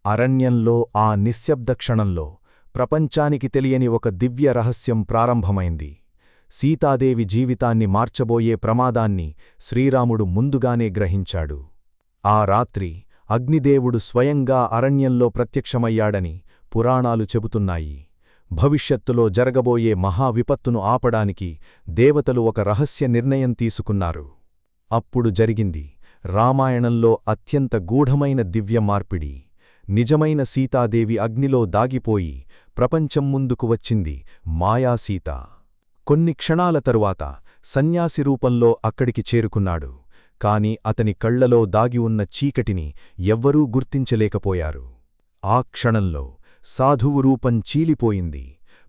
అరణ్యంలో ఆ నిశ్శబ్ద క్షణంలో ప్రపంచానికి తెలియని ఒక దివ్య రహస్యం ప్రారంభమైంది. సీతాదేవి జీవితాన్ని మార్చబోయే ప్రమాదాన్ని శ్రీరాముడు ముందుగానే గ్రహించాడు. ఆ రాత్రి అగ్నిదేవుడు స్వయంగా అరణ్యంలో ప్రత్యక్షమయ్యాడని పురాణాలు చెబుతున్నాయి. భవిష్యత్తులో జరగబోయే మహావిపత్తును ఆపడానికి దేవతలు ఒక రహస్య నిర్ణయం తీసుకున్నారు. అప్పుడు జరిగింది రామాయణంలో అత్యంత గూఢమైన దివ్య మార్పిడి. నిజమైన సీతాదేవి అగ్నిలో దాగిపోయి ప్రపంచం ముందుకు వచ్చింది. మాయాసీత కొన్ని క్షణాల తరువాత సన్యాసి రూపంలో అక్కడికి చేరుకున్నాడు. కాని అతని కళ్లలో దాగి ఉన్న చీకటిని ఎవ్వరూ గుర్తించలేకపోయారు. ఆ క్షణంలో సాధువు రూపం చీలిపోయింది.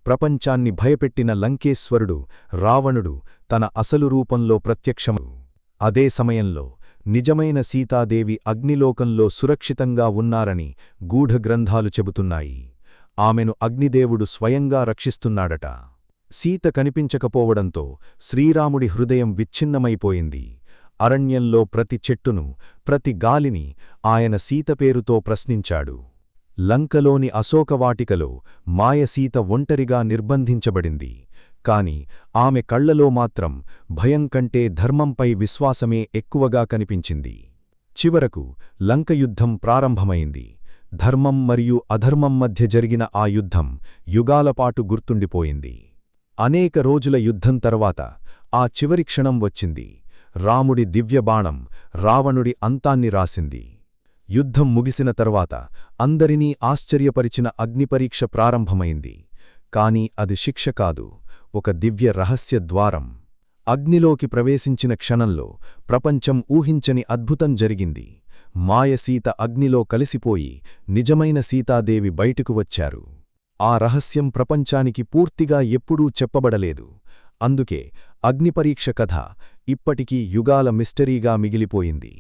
ప్రపంచాన్ని భయపెట్టిన లంకేశ్వరుడు రావణుడు తన అసలు రూపంలో ప్రత్యక్షము. అదే సమయంలో నిజమైన సీతాదేవి అగ్నిలోకంలో సురక్షితంగా ఉన్నారని గూఢగ్రంథాలు చెబుతున్నాయి. ఆమెను అగ్నిదేవుడు స్వయంగా రక్షిస్తున్నాడట. సీత కనిపించకపోవడంతో శ్రీరాముడి హృదయం విచ్ఛిన్నమైపోయింది. అరణ్యంలో ప్రతి చెట్టును, ప్రతి గాలిని ఆయన సీత పేరుతో ప్రశ్నించాడు. లంకలోని అశోకవాటికలో మాయసీత ఒంటరిగా నిర్బంధించబడింది. కాని ఆమె కళ్లలో మాత్రం భయం కంటే ధర్మంపై విశ్వాసమే ఎక్కువగా కనిపించింది. చివరకు లంకయుద్ధం ప్రారంభమైంది. ధర్మం మరియు అధర్మం మధ్య జరిగిన ఆ యుద్ధం యుగాలపాటు గుర్తుండిపోయింది. అనేక రోజుల యుద్ధం తర్వాత ఆ చివరి క్షణం వచ్చింది. రాముడి దివ్యబాణం రావణుడి అంతాన్ని రాసింది. యుద్ధం ముగిసిన తర్వాత అందరినీ ఆశ్చర్యపరిచిన అగ్నిపరీక్ష ప్రారంభమైంది. కాని అది శిక్ష కాదు, ఒక దివ్య రహస్య ద్వారం. అగ్నిలోకి ప్రవేశించిన క్షణంలో ప్రపంచం ఊహించని అద్భుతం జరిగింది. మాయసీత అగ్నిలో కలిసిపోయి నిజమైన సీతాదేవి బయటకు వచ్చారు. ఆ రహస్యం ప్రపంచానికి పూర్తిగా ఎప్పుడూ చెప్పబడలేదు. అందుకే అగ్నిపరీక్ష కథ ఇప్పటికీ యుగాల మిస్టరీగా మిగిలిపోయింది.